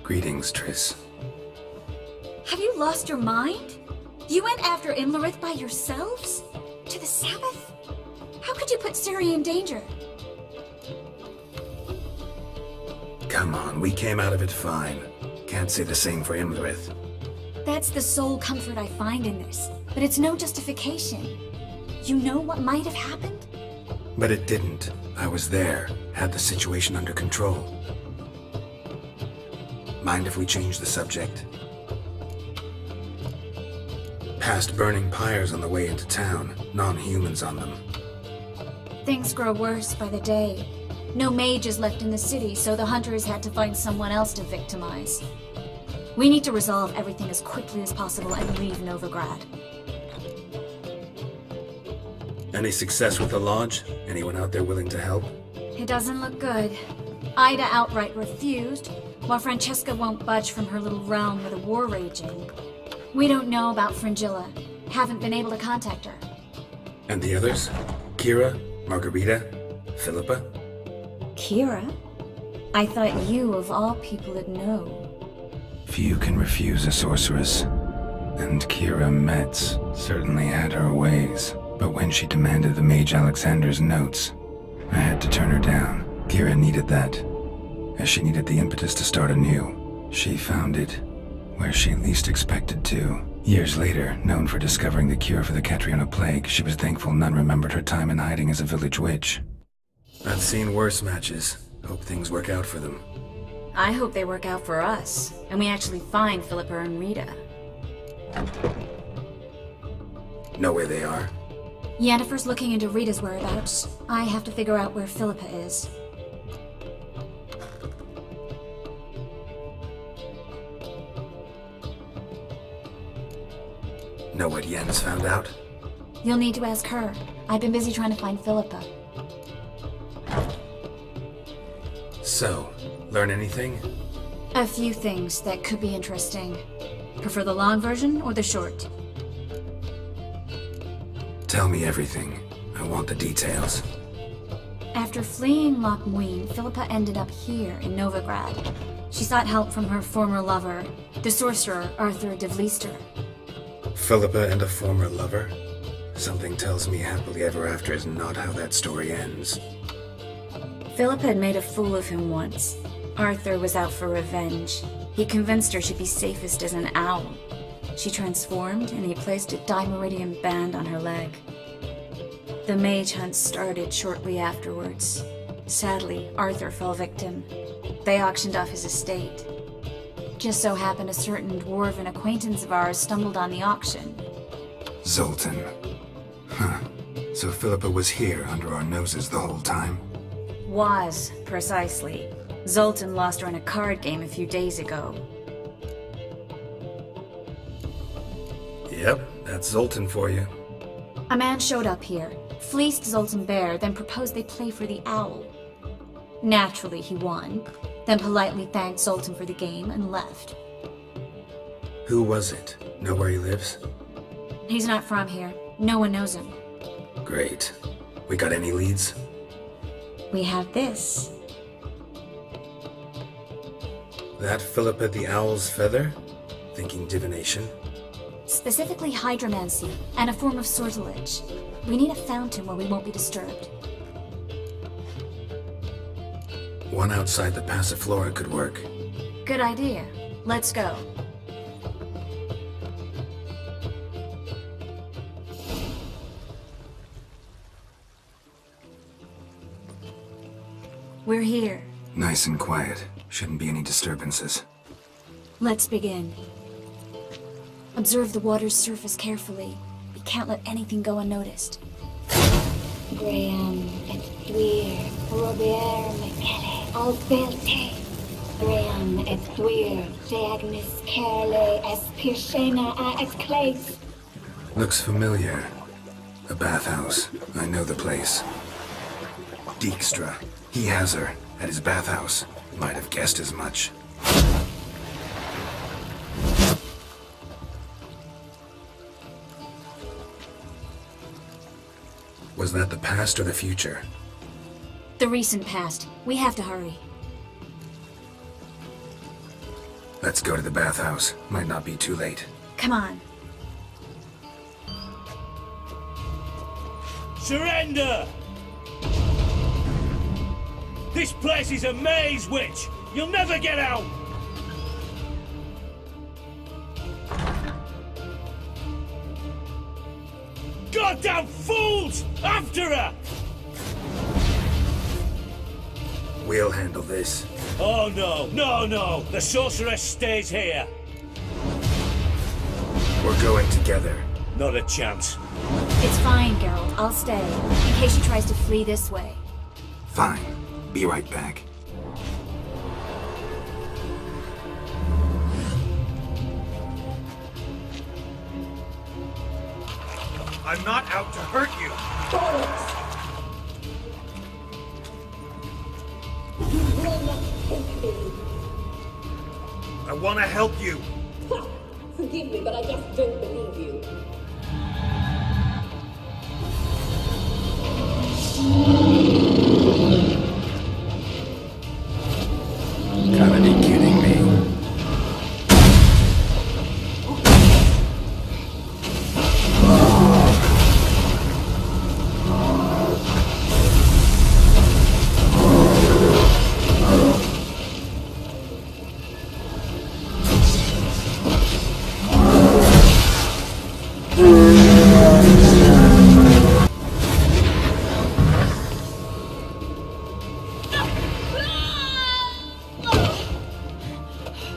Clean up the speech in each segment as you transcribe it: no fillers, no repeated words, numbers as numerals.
Greetings, Triss. Have you lost your mind? You went after Imlerith by yourselves? To the Sabbath? How could you put Ciri in danger? Come on, we came out of it fine. Can't say the same for Imlerith. That's the sole comfort I find in this, but it's no justification. You know what might have happened? But it didn't. I was there, had the situation under control. Mind if we change the subject? Past burning pyres on the way into town, non-humans on them. Things grow worse by the day. No mages left in the city, so the hunters had to find someone else to victimize. We need to resolve everything as quickly as possible and leave Novigrad. Any success with the Lodge? Anyone out there willing to help? It doesn't look good. Ida outright refused, while Francesca won't budge from her little realm with a war raging. We don't know about Fringilla. Haven't been able to contact her. And the others? Kira? Margarita? Philippa? Kira? I thought you, of all people, would know. Few can refuse a sorceress. And Kira Metz certainly had her ways. But when she demanded the Mage Alexander's notes, I had to turn her down. Kira needed that, as she needed the impetus to start anew. She found it where she least expected to. Years later, known for discovering the cure for the Catriona plague, she was thankful none remembered her time in hiding as a village witch. I've seen worse matches. Hope things work out for them. I hope they work out for us, and we actually find Philippa and Rita. Know where they are? Yennefer's looking into Rita's whereabouts. I have to figure out where Philippa is. Know what Yen's found out? You'll need to ask her. I've been busy trying to find Philippa. So, learn anything? A few things that could be interesting. Prefer the long version or the short? Tell me everything. I want the details. After fleeing Loch Muin, Philippa ended up here in Novigrad. She sought help from her former lover, the sorcerer Arthur de Vlister. Philippa and a former lover? Something tells me happily ever after is not how that story ends. Philippa had made a fool of him once. Arthur was out for revenge. He convinced her she'd be safest as an owl. She transformed, and he placed a Dimeridian band on her leg. The mage hunt started shortly afterwards. Sadly, Arthur fell victim. They auctioned off his estate. Just so happened a certain dwarven acquaintance of ours stumbled on the auction. Zoltan. Huh. So Philippa was here under our noses the whole time? Was, precisely. Zoltan lost her in a card game a few days ago. Yep, that's Zoltan for you. A man showed up here, fleeced Zoltan bare, then proposed they play for the owl. Naturally, he won, then politely thanked Zoltan for the game and left. Who was it? Know where he lives? He's not from here. No one knows him. Great. We got any leads? We have this. That Philippa the Owl's feather? Thinking divination? Specifically hydromancy, and a form of sortilege. We need a fountain where we won't be disturbed. One outside the Passiflora could work. Good idea. Let's go. We're here. Nice and quiet. Shouldn't be any disturbances. Let's begin. Observe the water's surface carefully. We can't let anything go unnoticed. Graham et Dwyer, Robert Michele, Albelte. Graham et Dwyer, de Agnes Carle, es Pirshena a et Claes. Looks familiar. A bathhouse. I know the place. Dijkstra. He has her at his bathhouse. Might have guessed as much. Was that the past or the future? The recent past. We have to hurry. Let's go to the bathhouse. Might not be too late. Come on. Surrender! This place is a maze, witch! You'll never get out! Goddamn fools! After her! We'll handle this. Oh no, no, no! The sorceress stays here! We're going together. Not a chance. It's fine, Geralt. I'll stay, in case she tries to flee this way. Fine. Be right back. I'm not out to hurt you! You will not take me. I want to help you! Ha! Forgive me, but I just don't believe you. Gotta be kidding me.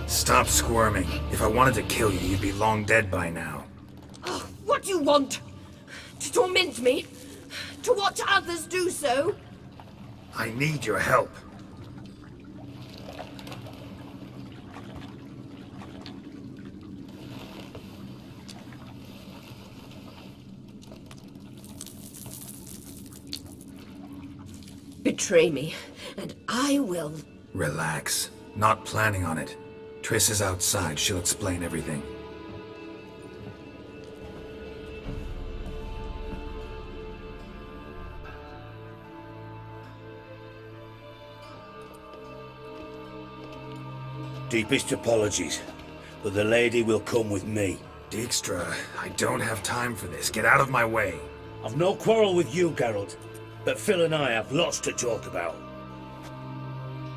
Stop squirming. If I wanted to kill you, you'd be long dead by now. What do you want? To torment me? To watch others do so? I need your help. Betray me, and I will. Relax. Not planning on it. Triss is outside. She'll explain everything. Deepest apologies, but the lady will come with me. Dijkstra, I don't have time for this. Get out of my way. I've no quarrel with you, Geralt, but Phil and I have lots to talk about.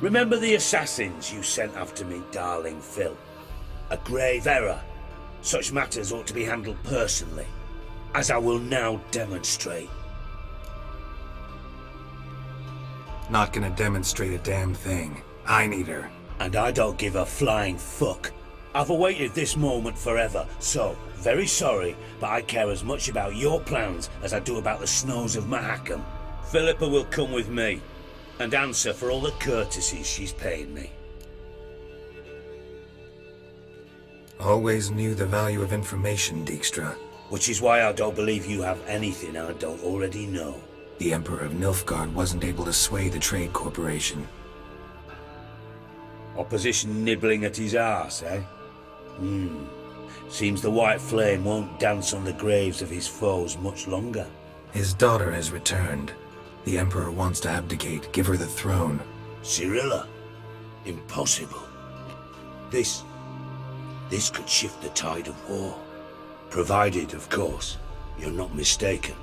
Remember the assassins you sent after me, darling Phil? A grave error. Such matters ought to be handled personally, as I will now demonstrate. Not gonna demonstrate a damn thing. I need her. And I don't give a flying fuck. I've awaited this moment forever, so, very sorry, but I care as much about your plans as I do about the snows of Mahakam. Philippa will come with me, and answer for all the courtesies she's paid me. Always knew the value of information, Dijkstra. Which is why I don't believe you have anything I don't already know. The Emperor of Nilfgaard wasn't able to sway the Trade Corporation. Opposition nibbling at his arse, eh? Seems the White Flame won't dance on the graves of his foes much longer. His daughter has returned. The Emperor wants to abdicate, give her the throne. Cirilla? Impossible. This could shift the tide of war. Provided, of course, you're not mistaken.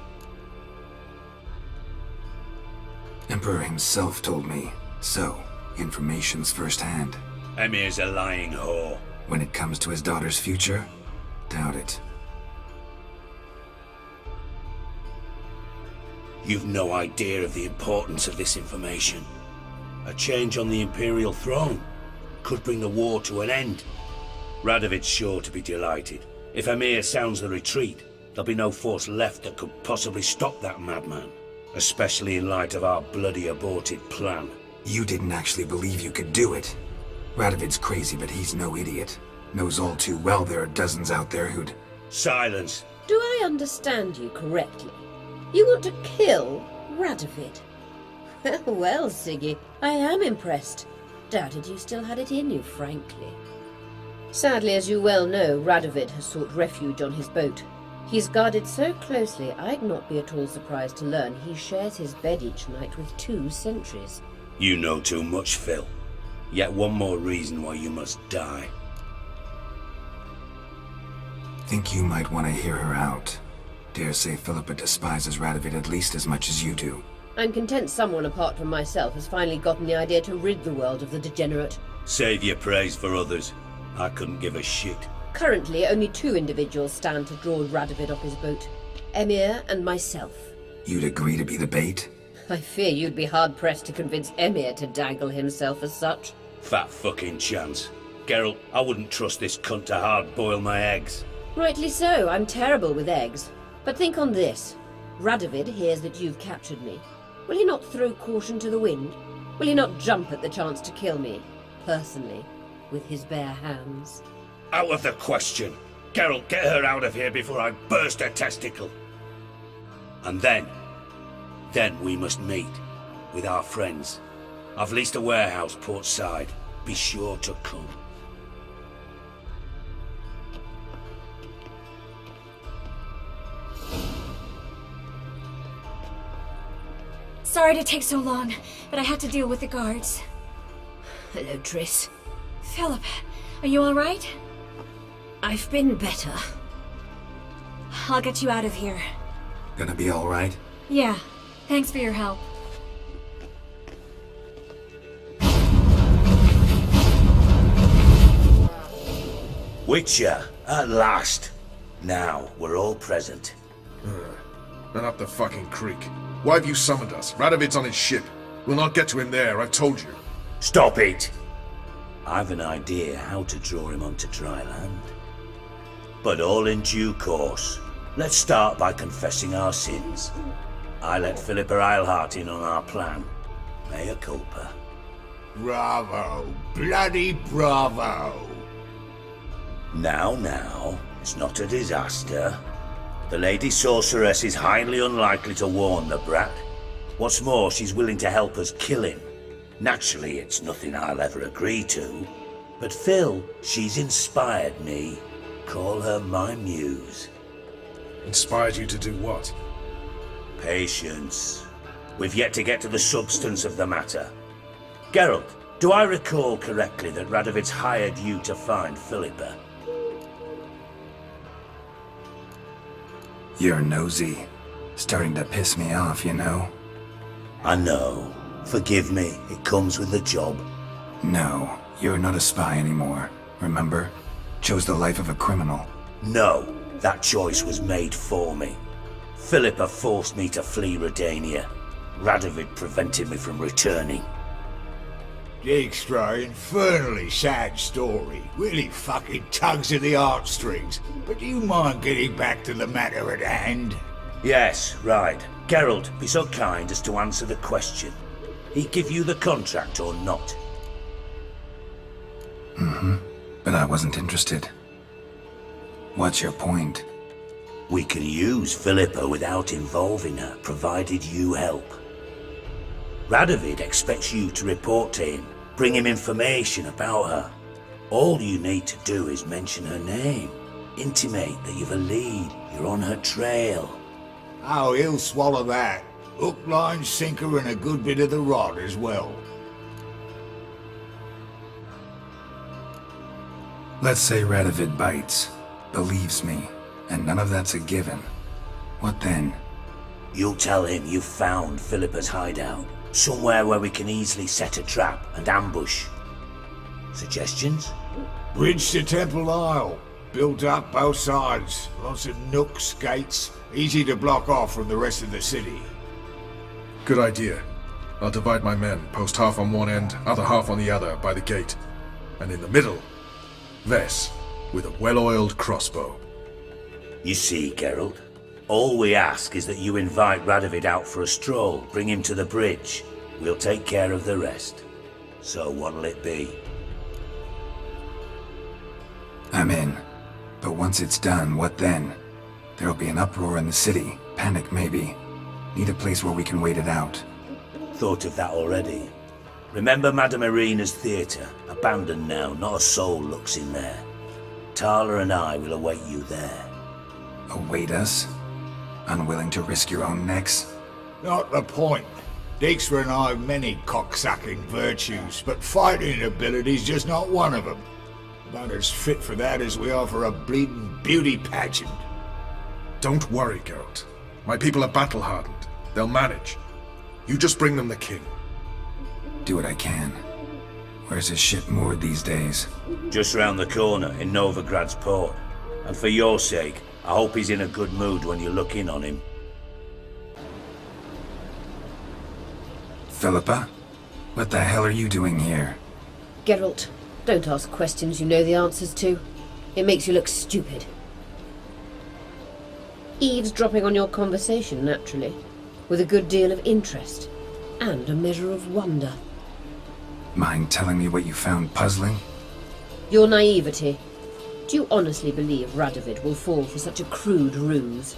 Emperor himself told me. So, information's firsthand. Emir's a lying whore. When it comes to his daughter's future, doubt it. You've no idea of the importance of this information. A change on the Imperial throne could bring the war to an end. Radovid's sure to be delighted. If Emir sounds the retreat, there'll be no force left that could possibly stop that madman. Especially in light of our bloody aborted plan. You didn't actually believe you could do it. Radovid's crazy, but he's no idiot. Knows all too well there are dozens out there who'd... Silence! Do I understand you correctly? You want to kill Radovid? Well, Siggy, I am impressed. Doubted you still had it in you, frankly. Sadly, as you well know, Radovid has sought refuge on his boat. He's guarded so closely, I'd not be at all surprised to learn he shares his bed each night with 2 sentries. You know too much, Phil. Yet one more reason why you must die. Think you might want to hear her out. Dare say Philippa despises Radovid at least as much as you do. I'm content someone apart from myself has finally gotten the idea to rid the world of the degenerate. Save your praise for others. I couldn't give a shit. Currently, only 2 individuals stand to draw Radovid off his boat. Emir and myself. You'd agree to be the bait? I fear you'd be hard-pressed to convince Emir to dangle himself as such. Fat fucking chance. Geralt, I wouldn't trust this cunt to hard-boil my eggs. Rightly so, I'm terrible with eggs. But think on this. Radovid hears that you've captured me. Will he not throw caution to the wind? Will he not jump at the chance to kill me, personally, with his bare hands? Out of the question. Geralt, get her out of here before I burst her testicle. And then we must meet with our friends. I've leased a warehouse port side. Be sure to come. Sorry to take so long, but I had to deal with the guards. Hello, Triss. Philip, are you alright? I've been better. I'll get you out of here. Gonna be alright? Yeah, thanks for your help. Witcher, at last. Now, we're all present. And up the fucking creek. Why have you summoned us? Radovid's on his ship. We'll not get to him there, I've told you. Stop it! I've an idea how to draw him onto dry land. But all in due course. Let's start by confessing our sins. I let Philippa Eilhart in on our plan. Mea culpa. Bravo! Bloody bravo! Now, it's not a disaster. The Lady Sorceress is highly unlikely to warn the brat. What's more, she's willing to help us kill him. Naturally, it's nothing I'll ever agree to. But Phil, she's inspired me. Call her my muse. Inspired you to do what? Patience. We've yet to get to the substance of the matter. Geralt, do I recall correctly that Radovid's hired you to find Philippa? You're nosy. Starting to piss me off, you know? I know. Forgive me, it comes with the job. No, you're not a spy anymore. Remember? Chose the life of a criminal. No, that choice was made for me. Philippa forced me to flee Redania. Radovid prevented me from returning. Dijkstra, infernally sad story. Really fucking tugs at the heartstrings. But do you mind getting back to the matter at hand? Yes, right. Geralt, be so kind as to answer the question. He give you the contract or not? But I wasn't interested. What's your point? We can use Philippa without involving her, provided you help. Radovid expects you to report to him, bring him information about her. All you need to do is mention her name, intimate that you've a lead, you're on her trail. Oh, he'll swallow that. Hook, line, sinker, and a good bit of the rod as well. Let's say Radovid bites, believes me, and none of that's a given. What then? You'll tell him you've found Philippa's hideout, somewhere where we can easily set a trap and ambush. Suggestions? Bridge to Temple Isle. Built up both sides. Lots of nooks, gates. Easy to block off from the rest of the city. Good idea. I'll divide my men, post half on one end, other half on the other, by the gate. And in the middle, Vess, with a well-oiled crossbow. You see, Geralt, all we ask is that you invite Radovid out for a stroll, bring him to the bridge. We'll take care of the rest. So what'll it be? I'm in. But once it's done, what then? There'll be an uproar in the city. Panic, maybe. Need a place where we can wait it out. Thought of that already. Remember Madame Irina's theatre? Abandoned now, not a soul looks in there. Tala and I will await you there. Await us? Unwilling to risk your own necks? Not the point. Dijkstra and I have many cocksucking virtues, but fighting ability's just not one of them. About as fit for that as we are for a bleeding beauty pageant. Don't worry, Geralt. My people are battle-hardened. They'll manage. You just bring them the king. Do what I can. Where's his ship moored these days? Just round the corner in Novigrad's port. And for your sake, I hope he's in a good mood when you look in on him. Philippa? What the hell are you doing here? Geralt, don't ask questions you know the answers to. It makes you look stupid. Eavesdropping on your conversation, naturally, with a good deal of interest and a measure of wonder. Mind telling me what you found puzzling? Your naivety. Do you honestly believe Radovid will fall for such a crude ruse?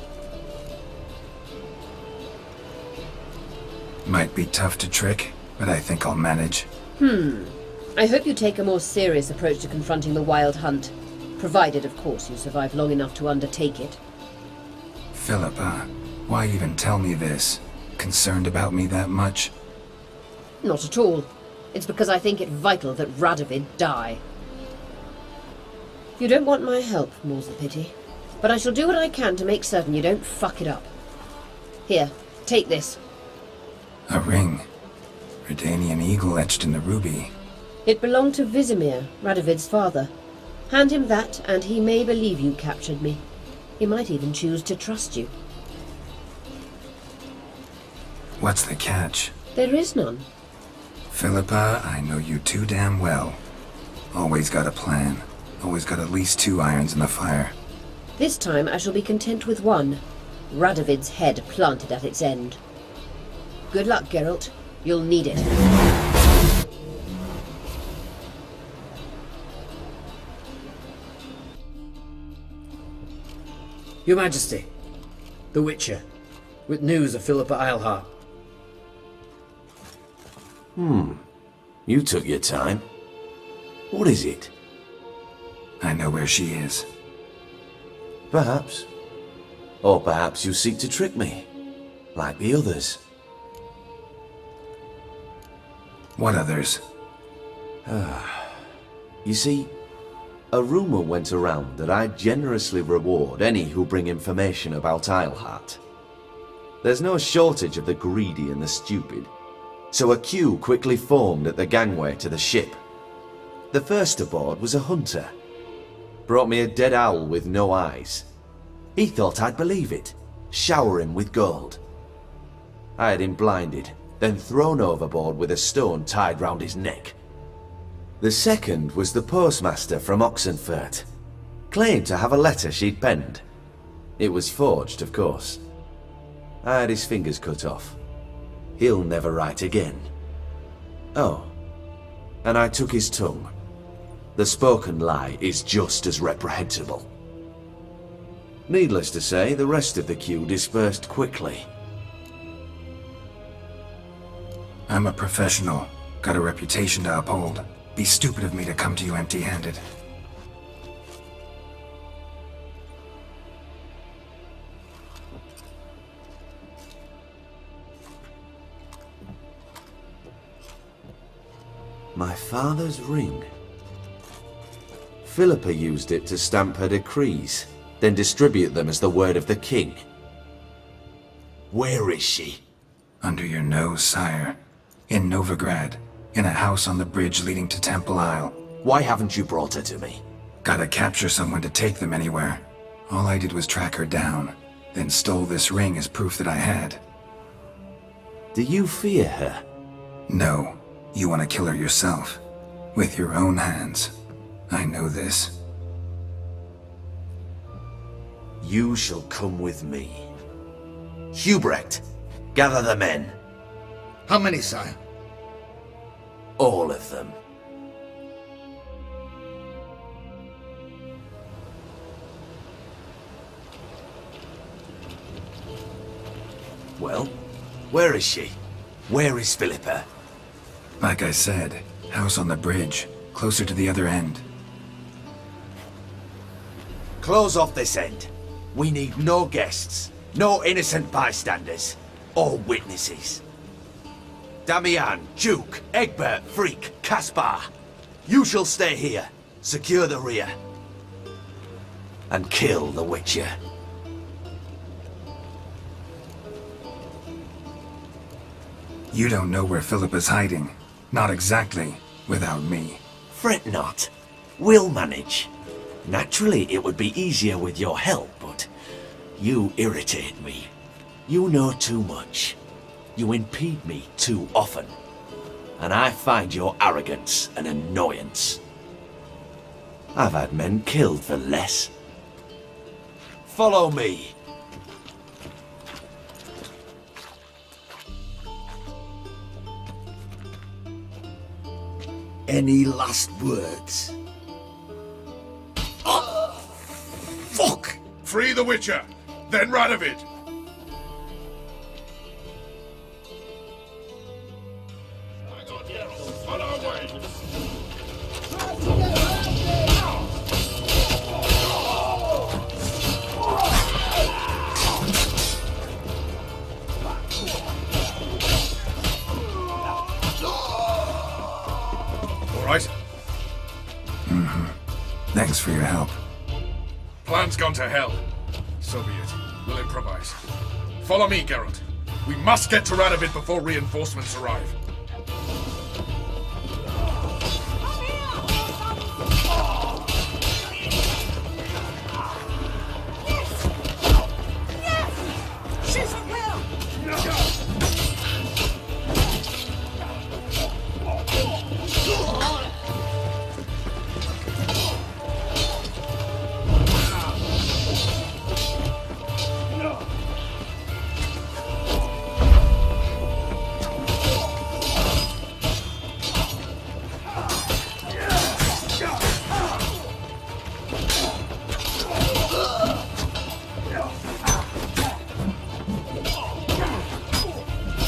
Might be tough to trick, but I think I'll manage. I hope you take a more serious approach to confronting the Wild Hunt, provided, of course, you survive long enough to undertake it. Philippa, why even tell me this? Concerned about me that much? Not at all. It's because I think it vital that Radovid die. You don't want my help, more's the pity. But I shall do what I can to make certain you don't fuck it up. Here, take this. A ring. Redanian eagle etched in the ruby. It belonged to Vizimir, Radovid's father. Hand him that, and he may believe you captured me. He might even choose to trust you. What's the catch? There is none. Philippa, I know you too damn well. Always got a plan. Always got at least 2 irons in the fire. This time I shall be content with one. Radovid's head planted at its end. Good luck, Geralt. You'll need it. Your Majesty, the Witcher, with news of Philippa Eilhart. You took your time. What is it? I know where she is. Perhaps. Or perhaps you seek to trick me, like the others. What others? You see, a rumor went around that I generously reward any who bring information about Eilhart. There's no shortage of the greedy and the stupid, so a queue quickly formed at the gangway to the ship. The first aboard was a hunter. Brought me a dead owl with no eyes. He thought I'd believe it, shower him with gold. I had him blinded, then thrown overboard with a stone tied round his neck. The second was the postmaster from Oxenfurt. Claimed to have a letter she'd penned. It was forged, of course. I had his fingers cut off. He'll never write again. Oh, and I took his tongue. The spoken lie is just as reprehensible. Needless to say, the rest of the queue dispersed quickly. I'm a professional. Got a reputation to uphold. Be stupid of me to come to you empty-handed. My father's ring. Philippa used it to stamp her decrees, then distribute them as the word of the king. Where is she? Under your nose, sire. In Novigrad. In a house on the bridge leading to Temple Isle. Why haven't you brought her to me? Gotta capture someone to take them anywhere. All I did was track her down, then stole this ring as proof that I had. Do you fear her? No. You want to kill her yourself. With your own hands. I know this. You shall come with me. Hubrecht, gather the men. How many, sire? All of them. Well, where is she? Where is Philippa? Like I said, house on the bridge, closer to the other end. Close off this end. We need no guests, no innocent bystanders, or witnesses. Damian, Duke, Egbert, Freak, Caspar. You shall stay here. Secure the rear. and kill the Witcher. You don't know where Philip is hiding. Not exactly, without me. Fret not. We'll manage. Naturally, it would be easier with your help, but you irritate me. You know too much. You impede me too often. And I find your arrogance an annoyance. I've had men killed for less. Follow me. Any last words? Oh, fuck! Free the Witcher, then Radovid! On our way! All right? Thanks for your help. Plan's gone to hell. So be it. We'll improvise. Follow me, Geralt. We must get to Radovid before reinforcements arrive.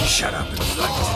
Shut up and fight.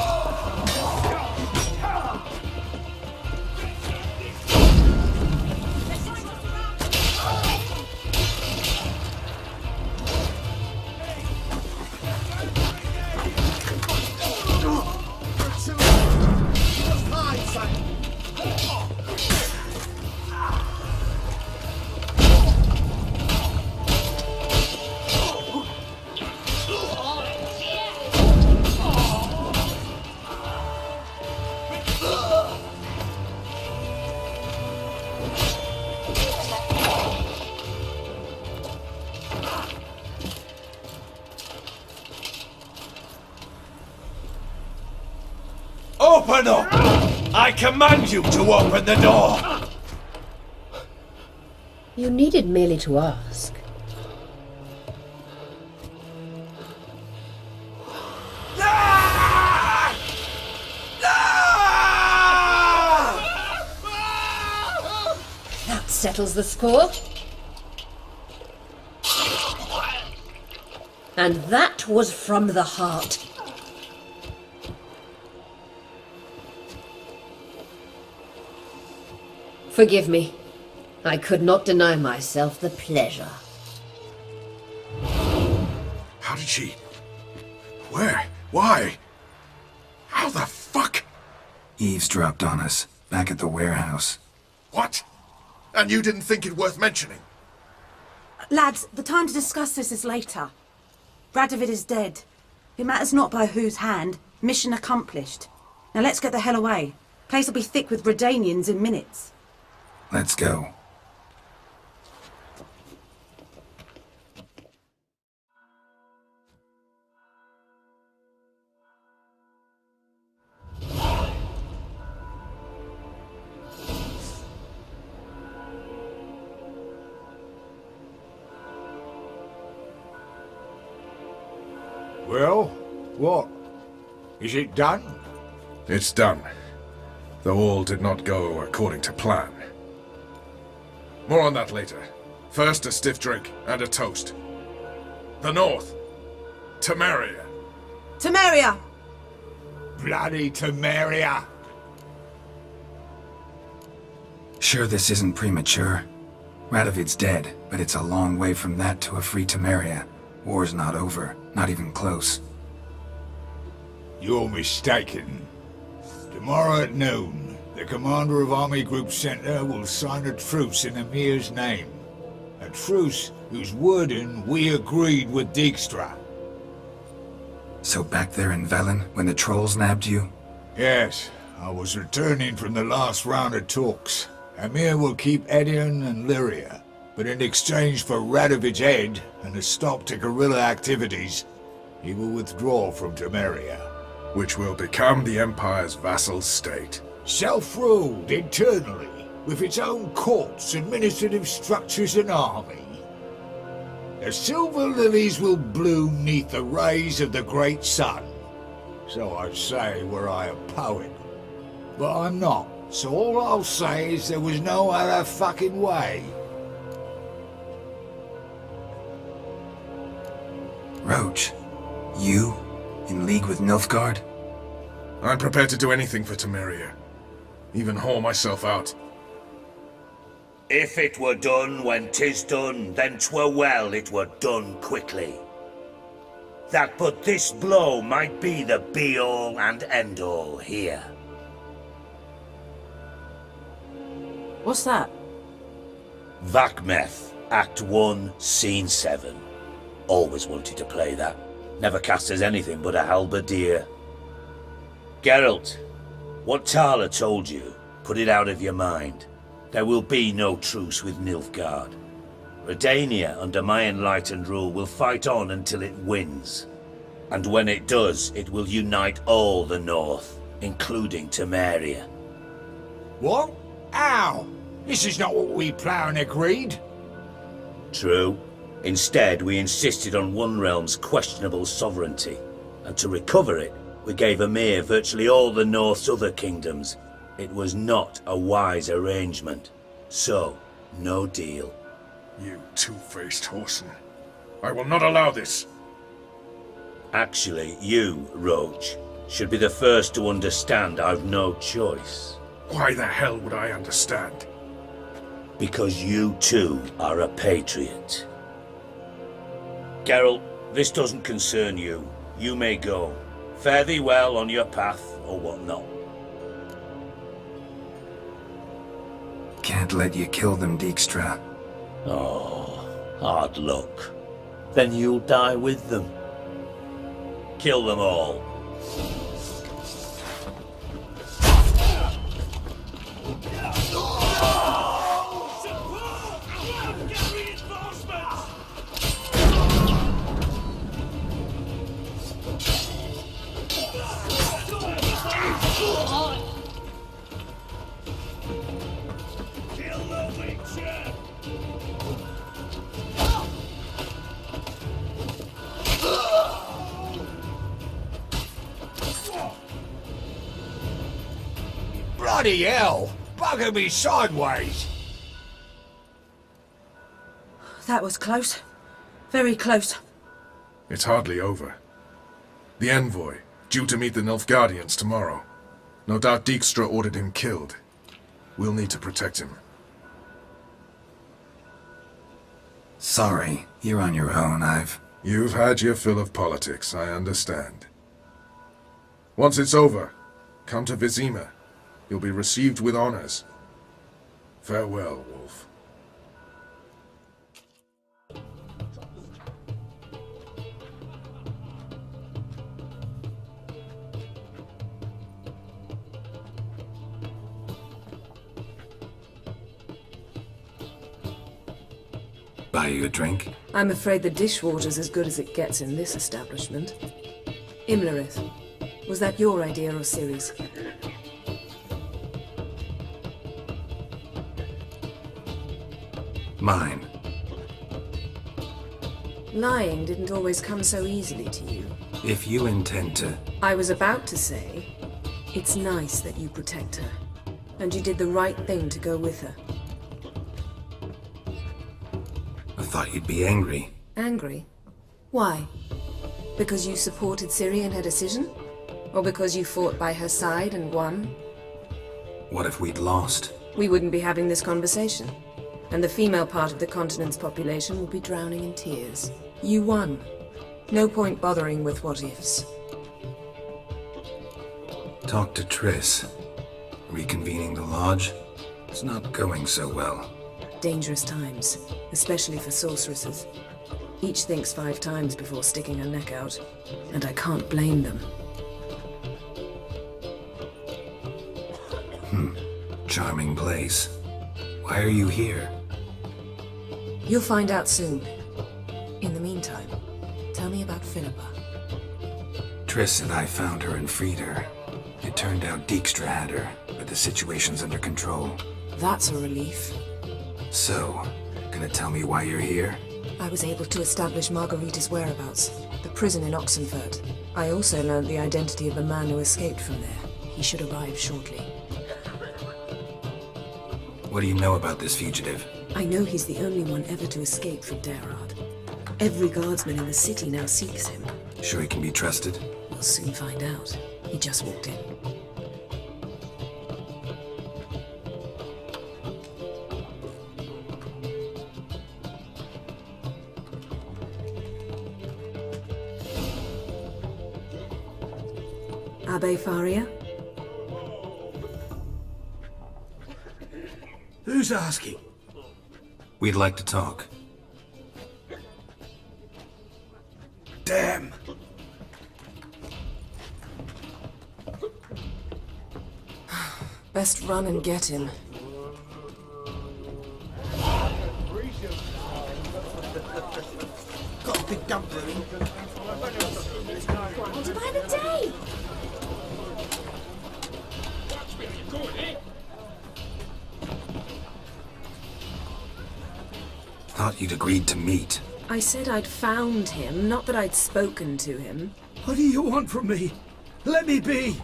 Open up! I command you to open the door! You needed merely to ask. That settles the score. And that was from the heart. Forgive me. I could not deny myself the pleasure. How did she... Where? Why? How the fuck? Eavesdropped on us, back at the warehouse. What? And you didn't think it worth mentioning? Lads, the time to discuss this is later. Radovid is dead. It matters not by whose hand. Mission accomplished. Now let's get the hell away. Place will be thick with Redanians in minutes. Let's go. Well, what? Is it done? It's done. Though all did not go according to plan. More on that later. First, a stiff drink and a toast. The North. Temeria. Temeria! Bloody Temeria! Sure this isn't premature? Radovid's dead, but it's a long way from that to a free Temeria. War's not over, not even close. You're mistaken. Tomorrow at noon, the commander of Army Group Center will sign a truce in Emir's name. A truce whose wording we agreed with Dijkstra. So back there in Velen, when the trolls nabbed you? Yes, I was returning from the last round of talks. Emir will keep Edion and Lyria, but in exchange for Radovid's head and a stop to guerrilla activities, he will withdraw from Temeria. Which will become the Empire's vassal state. Self-ruled internally, with its own courts, administrative structures and army. The silver lilies will bloom neath the rays of the great sun. So I say were I a poet. But I'm not, so all I'll say is there was no other fucking way. Roach, you? In league with Nilfgaard? I'm prepared to do anything for Temeria. Even haul myself out. If it were done when 'tis done, then 'twere well it were done quickly. That but this blow might be the be-all and end-all here. What's that? Vakmeth, Act 1, Scene 7. Always wanted to play that. Never cast as anything but a halberdier. Geralt, what Tala told you, put it out of your mind. There will be no truce with Nilfgaard. Redania, under my enlightened rule, will fight on until it wins. And when it does, it will unite all the North, including Temeria. What? How? This is not what we planned and agreed. True. Instead, we insisted on one realm's questionable sovereignty, and to recover it, we gave Emir virtually all the North's other kingdoms. It was not a wise arrangement. So, no deal. You two-faced whoreson. I will not allow this. Actually, you, Roach, should be the first to understand I've no choice. Why the hell would I understand? Because you too are a patriot. Geralt, this doesn't concern you. You may go. Fare thee well on your path, or whatnot. Can't let you kill them, Dijkstra. Oh, hard luck. Then you'll die with them. Kill them all. Bloody hell! Bugger me sideways! That was close. Very close. It's hardly over. The envoy, due to meet the Nilfgaardians tomorrow. No doubt Dijkstra ordered him killed. We'll need to protect him. Sorry, you're on your own. You've had your fill of politics, I understand. Once it's over, come to Vizima. You'll be received with honors. Farewell, Wolf. Buy you a drink? I'm afraid the dishwater's as good as it gets in this establishment. Imlerith, was that your idea or Ciri's? Mine. Lying didn't always come so easily to you. If you intend to... I was about to say, it's nice that you protect her. And you did the right thing to go with her. I thought you'd be angry. Angry? Why? Because you supported Ciri in her decision? Or because you fought by her side and won? What if we'd lost? We wouldn't be having this conversation. And the female part of the continent's population would be drowning in tears. You won. No point bothering with what-ifs. Talk to Triss. Reconvening the lodge? It's not going so well. Dangerous times, especially for sorceresses. Each thinks 5 times before sticking her neck out, and I can't blame them. Charming place. Why are you here? You'll find out soon. In the meantime, tell me about Philippa. Triss and I found her and freed her. It turned out Dijkstra had her, but the situation's under control. That's a relief. So, gonna tell me why you're here? I was able to establish Margarita's whereabouts, the prison in Oxenfurt. I also learned the identity of the man who escaped from there. He should arrive shortly. What do you know about this fugitive? I know he's the only one ever to escape from Daerad. Every guardsman in the city now seeks him. Sure he can be trusted? We'll soon find out. He just walked in. Abbe Faria? Who's asking? We'd like to talk. Damn! Best run and get him. Got a big dump brewing. Order by the day! Thought you'd agreed to meet. I said I'd found him, not that I'd spoken to him. What do you want from me? Let me be!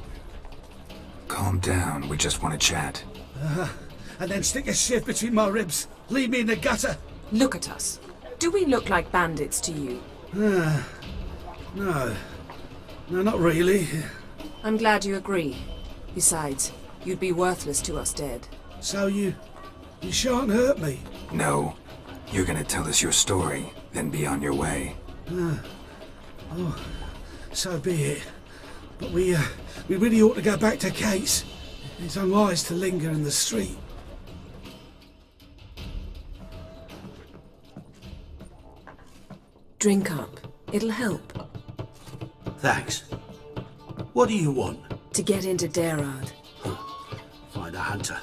Calm down, we just want to chat. And then stick a sieve between my ribs. Leave me in the gutter. Look at us. Do we look like bandits to you? No. No, not really. I'm glad you agree. Besides, you'd be worthless to us dead. So you shan't hurt me. No. You're gonna tell us your story, then be on your way. So be it. But we really ought to go back to Kate's. It's unwise to linger in the street. Drink up. It'll help. Thanks. What do you want? To get into Daerad. Find a hunter.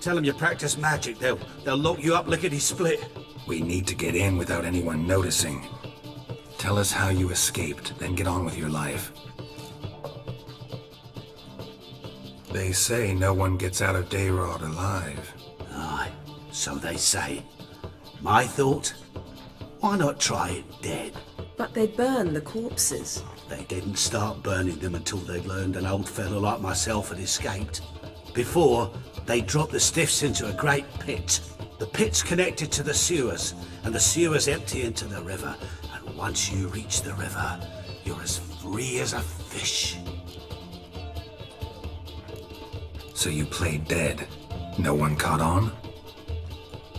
Tell them you practice magic. They'll lock you up lickety-split. We need to get in without anyone noticing. Tell us how you escaped, then get on with your life. They say no one gets out of Daerad alive. Aye, so they say. My thought? Why not try it dead? But they burn the corpses. They didn't start burning them until they'd learned an old fellow like myself had escaped. Before, they dropped the stiffs into a great pit. The pit's connected to the sewers, and the sewers empty into the river. And once you reach the river, you're as free as a fish. So you played dead. No one caught on?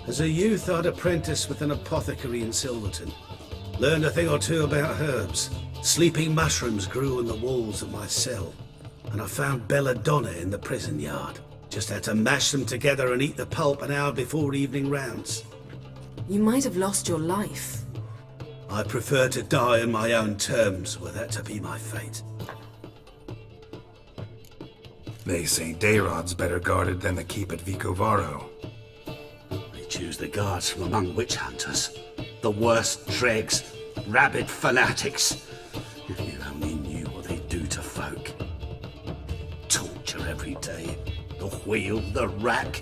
As a youth, I'd apprenticed with an apothecary in Silverton. Learned a thing or two about herbs. Sleeping mushrooms grew on the walls of my cell. And I found belladonna in the prison yard. Just had to mash them together and eat the pulp an hour before evening rounds. You might have lost your life. I prefer to die on my own terms, were that to be my fate. They say Daerad's better guarded than the keep at Vicovaro. They choose the guards from among witch hunters. The worst dregs, rabid fanatics. If you only knew what they do to folk. Torture every day. The wheel, the rack.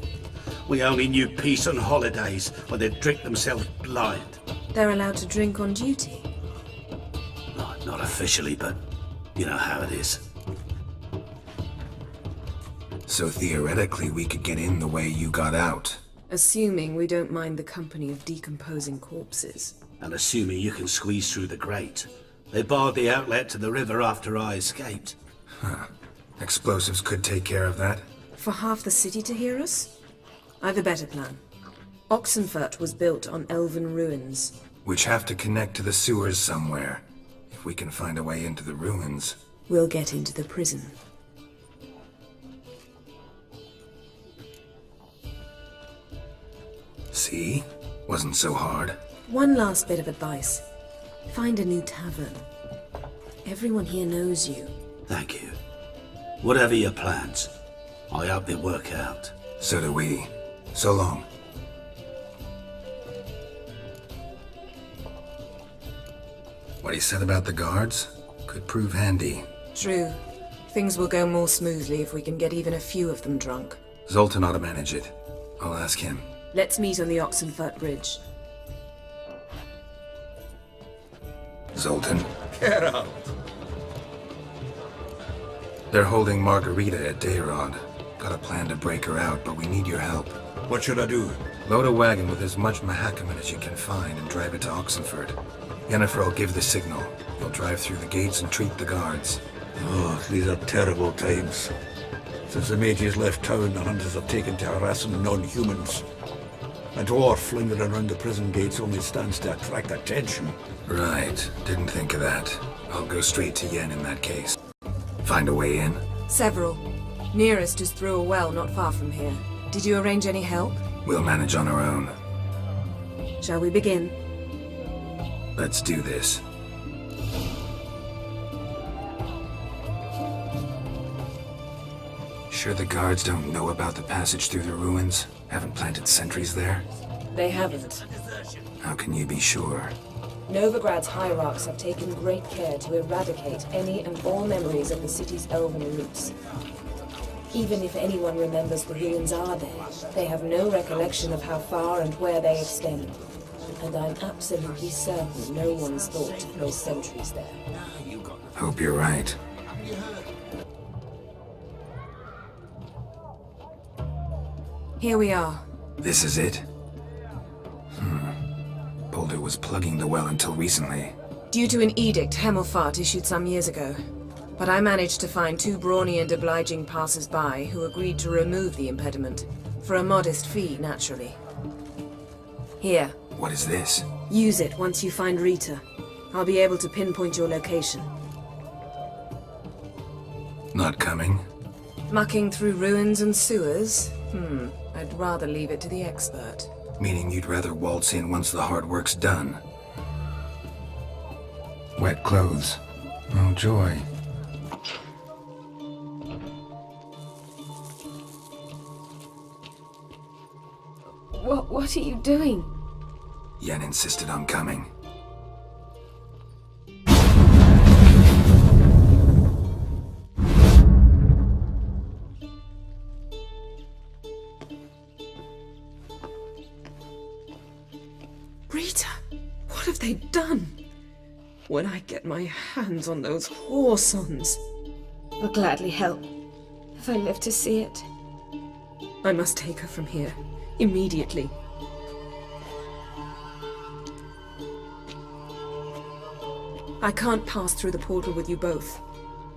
We only knew peace on holidays when they'd drink themselves blind. They're allowed to drink on duty. Not officially, but you know how it is. So theoretically we could get in the way you got out. Assuming we don't mind the company of decomposing corpses. And assuming you can squeeze through the grate. They barred the outlet to the river after I escaped. Explosives could take care of that. For half the city to hear us? I've a better plan. Oxenfurt was built on elven ruins. Which have to connect to the sewers somewhere. If we can find a way into the ruins. We'll get into the prison. See? Wasn't so hard. One last bit of advice. Find a new tavern. Everyone here knows you. Thank you. Whatever your plans, I hope they work out. So do we. So long. What he said about the guards could prove handy. True. Things will go more smoothly if we can get even a few of them drunk. Zoltan ought to manage it. I'll ask him. Let's meet on the Oxenfurt Bridge. Zoltan. Geralt. They're holding Margarita at Dayrod. Got a plan to break her out, but we need your help. What should I do? Load a wagon with as much Mahakaman as you can find and drive it to Oxenfurt. Yennefer will give the signal. You'll drive through the gates and treat the guards. Oh, these are terrible times. Since the mages left town, the hunters have taken to harassing non-humans. A dwarf lingering around the prison gates only stands to attract attention. Right. Didn't think of that. I'll go straight to Yen in that case. Find a way in? Several. Nearest is through a well not far from here. Did you arrange any help? We'll manage on our own. Shall we begin? Let's do this. Sure the guards don't know about the passage through the ruins? Haven't planted sentries there? They haven't. How can you be sure? Novigrad's hierarchs have taken great care to eradicate any and all memories of the city's elven roots. Even if anyone remembers the ruins are there, they have no recollection of how far and where they extend. And I'm absolutely certain no one's thought to place sentries there. Hope you're right. Here we are. This is it? Boulder was plugging the well until recently. Due to an edict Hemelfart issued some years ago. But I managed to find two brawny and obliging passers-by who agreed to remove the impediment. For a modest fee, naturally. Here. What is this? Use it once you find Rita. I'll be able to pinpoint your location. Not coming? Mucking through ruins and sewers? I'd rather leave it to the expert. Meaning you'd rather waltz in once the hard work's done. Wet clothes. Oh, joy. What are you doing? Yen insisted on coming. Rita, what have they done? When I get my hands on those whoresons. I'll gladly help, if I live to see it. I must take her from here, immediately. I can't pass through the portal with you both.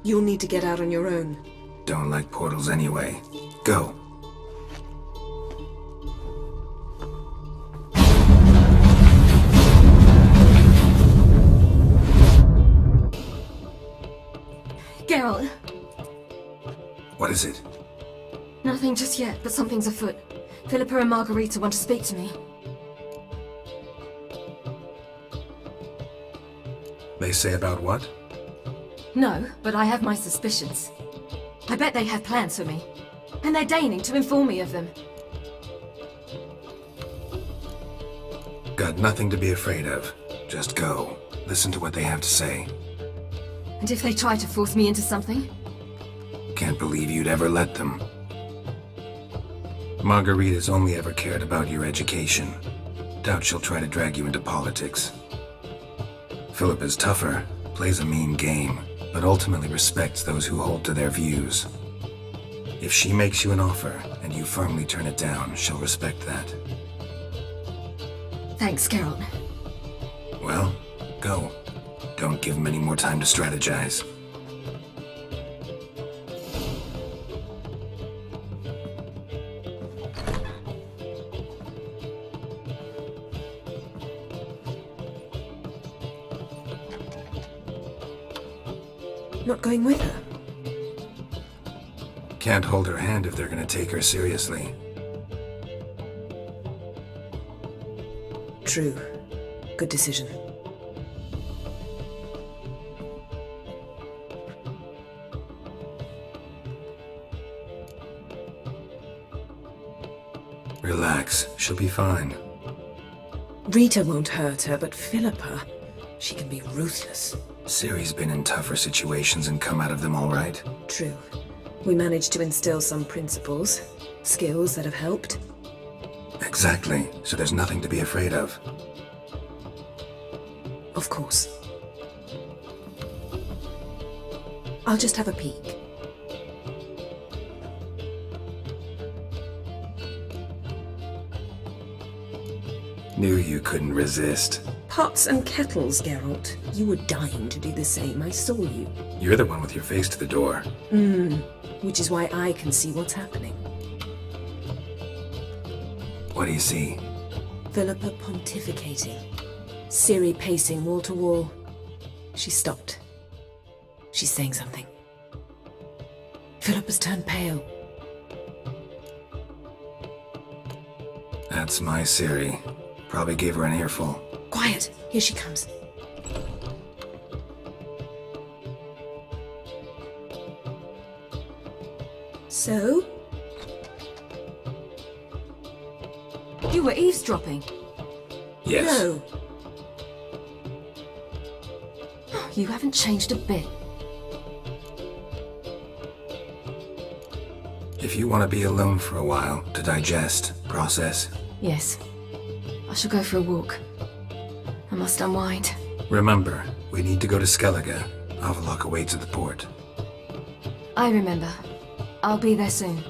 You'll need to get out on your own. Don't like portals anyway. Go. Geralt! What is it? Nothing just yet, but something's afoot. Philippa and Margarita want to speak to me. They say about what? No, but I have my suspicions. I bet they have plans for me. And they're deigning to inform me of them. Got nothing to be afraid of. Just go. Listen to what they have to say. And if they try to force me into something? Can't believe you'd ever let them. Margarita's only ever cared about your education. Doubt she'll try to drag you into politics. Philippa's tougher, plays a mean game, but ultimately respects those who hold to their views. If she makes you an offer, and you firmly turn it down, she'll respect that. Thanks, Geralt. Well, go. Don't give them any more time to strategize. Not going with her? Can't hold her hand if they're gonna take her seriously. True. Good decision. Relax, she'll be fine. Rita won't hurt her, but Philippa, she can be ruthless. Ciri's been in tougher situations and come out of them all right. True. We managed to instill some principles, skills that have helped. Exactly, so there's nothing to be afraid of. Of course. I'll just have a peek. Knew you couldn't resist. Pots and kettles, Geralt. You were dying to do the same. I saw you. You're the one with your face to the door. Which is why I can see what's happening. What do you see? Philippa pontificating. Ciri pacing wall to wall. She stopped. She's saying something. Philippa's turned pale. That's my Ciri. Probably gave her an earful. Quiet! Here she comes. So? You were eavesdropping. Yes. No. You haven't changed a bit. If you want to be alone for a while, to digest, process, Yes. I shall go for a walk. I must unwind. remember, we need to go to Skellige. Avallac'h awaits at the port. I remember. I'll be there soon.